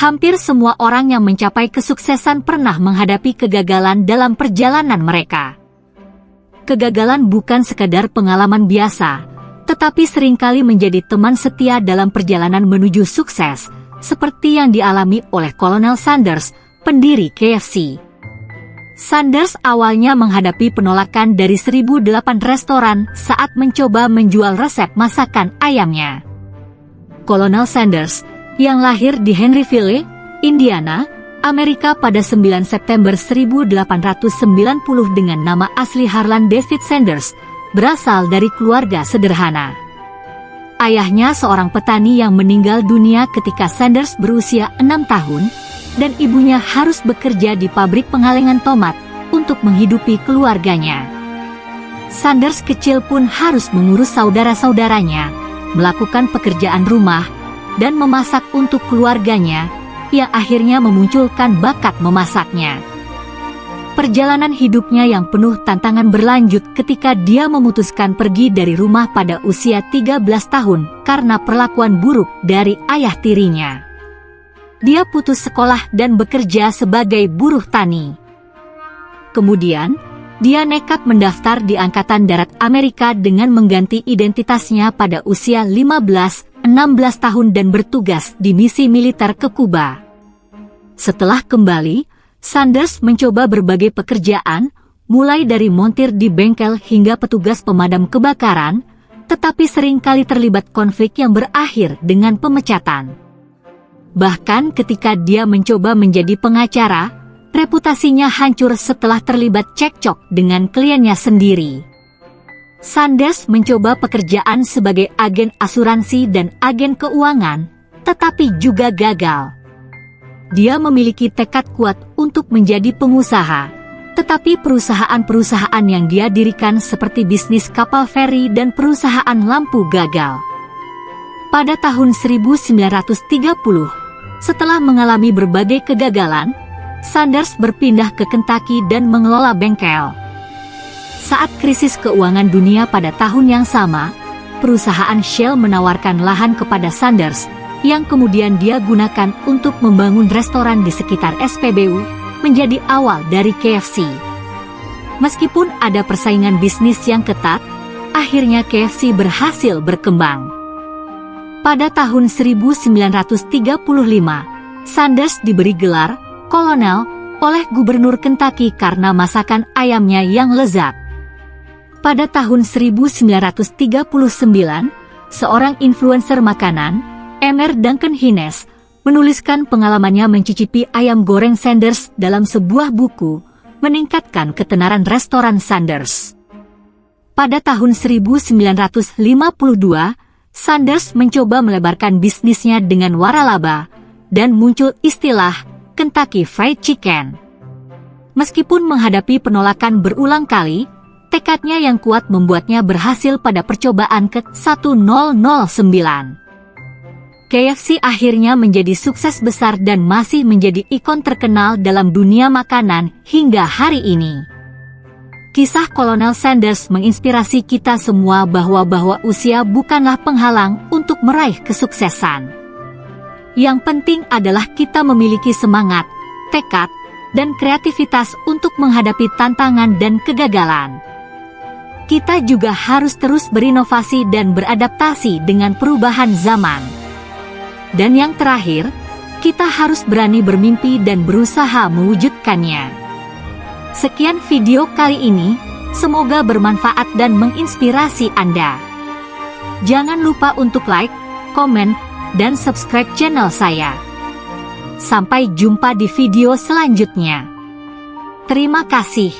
Hampir semua orang yang mencapai kesuksesan pernah menghadapi kegagalan dalam perjalanan mereka. Kegagalan bukan sekadar pengalaman biasa, tetapi seringkali menjadi teman setia dalam perjalanan menuju sukses, seperti yang dialami oleh Kolonel Sanders, pendiri KFC. Sanders awalnya menghadapi penolakan dari 1.008 restoran saat mencoba menjual resep masakan ayamnya. Kolonel Sanders, yang lahir di Henryville, Indiana, Amerika pada 9 September 1890 dengan nama asli Harlan David Sanders, berasal dari keluarga sederhana. Ayahnya seorang petani yang meninggal dunia ketika Sanders berusia 6 tahun, dan ibunya harus bekerja di pabrik pengalengan tomat untuk menghidupi keluarganya. Sanders kecil pun harus mengurus saudara-saudaranya, melakukan pekerjaan rumah, dan memasak untuk keluarganya, yang akhirnya memunculkan bakat memasaknya. Perjalanan hidupnya yang penuh tantangan berlanjut ketika dia memutuskan pergi dari rumah pada usia 13 tahun karena perlakuan buruk dari ayah tirinya. Dia putus sekolah dan bekerja sebagai buruh tani. Kemudian, dia nekat mendaftar di Angkatan Darat Amerika dengan mengganti identitasnya pada usia 15-16 tahun dan bertugas di misi militer ke Kuba. Setelah kembali, Sanders mencoba berbagai pekerjaan, mulai dari montir di bengkel hingga petugas pemadam kebakaran, tetapi seringkali terlibat konflik yang berakhir dengan pemecatan. Bahkan ketika dia mencoba menjadi pengacara, reputasinya hancur setelah terlibat cekcok dengan kliennya sendiri. Sanders mencoba pekerjaan sebagai agen asuransi dan agen keuangan, tetapi juga gagal. Dia memiliki tekad kuat untuk menjadi pengusaha, tetapi perusahaan-perusahaan yang dia dirikan seperti bisnis kapal feri dan perusahaan lampu gagal. Pada tahun 1930, setelah mengalami berbagai kegagalan, Sanders berpindah ke Kentucky dan mengelola bengkel. Saat krisis keuangan dunia pada tahun yang sama, perusahaan Shell menawarkan lahan kepada Sanders, yang kemudian dia gunakan untuk membangun restoran di sekitar SPBU, menjadi awal dari KFC. Meskipun ada persaingan bisnis yang ketat, akhirnya KFC berhasil berkembang. Pada tahun 1935, Sanders diberi gelar Kolonel oleh Gubernur Kentucky karena masakan ayamnya yang lezat. Pada tahun 1939, seorang influencer makanan, Emer Duncan Hines, menuliskan pengalamannya mencicipi ayam goreng Sanders dalam sebuah buku, meningkatkan ketenaran restoran Sanders. Pada tahun 1952, Sanders mencoba melebarkan bisnisnya dengan waralaba, dan muncul istilah Kentucky Fried Chicken. Meskipun menghadapi penolakan berulang kali, tekadnya yang kuat membuatnya berhasil pada percobaan ke-1009. KFC akhirnya menjadi sukses besar dan masih menjadi ikon terkenal dalam dunia makanan hingga hari ini. Kisah Kolonel Sanders menginspirasi kita semua bahwa usia bukanlah penghalang untuk meraih kesuksesan. Yang penting adalah kita memiliki semangat, tekad, dan kreativitas untuk menghadapi tantangan dan kegagalan. Kita juga harus terus berinovasi dan beradaptasi dengan perubahan zaman. Dan yang terakhir, kita harus berani bermimpi dan berusaha mewujudkannya. Sekian video kali ini, semoga bermanfaat dan menginspirasi Anda. Jangan lupa untuk like, komen, dan subscribe channel saya. Sampai jumpa di video selanjutnya. Terima kasih.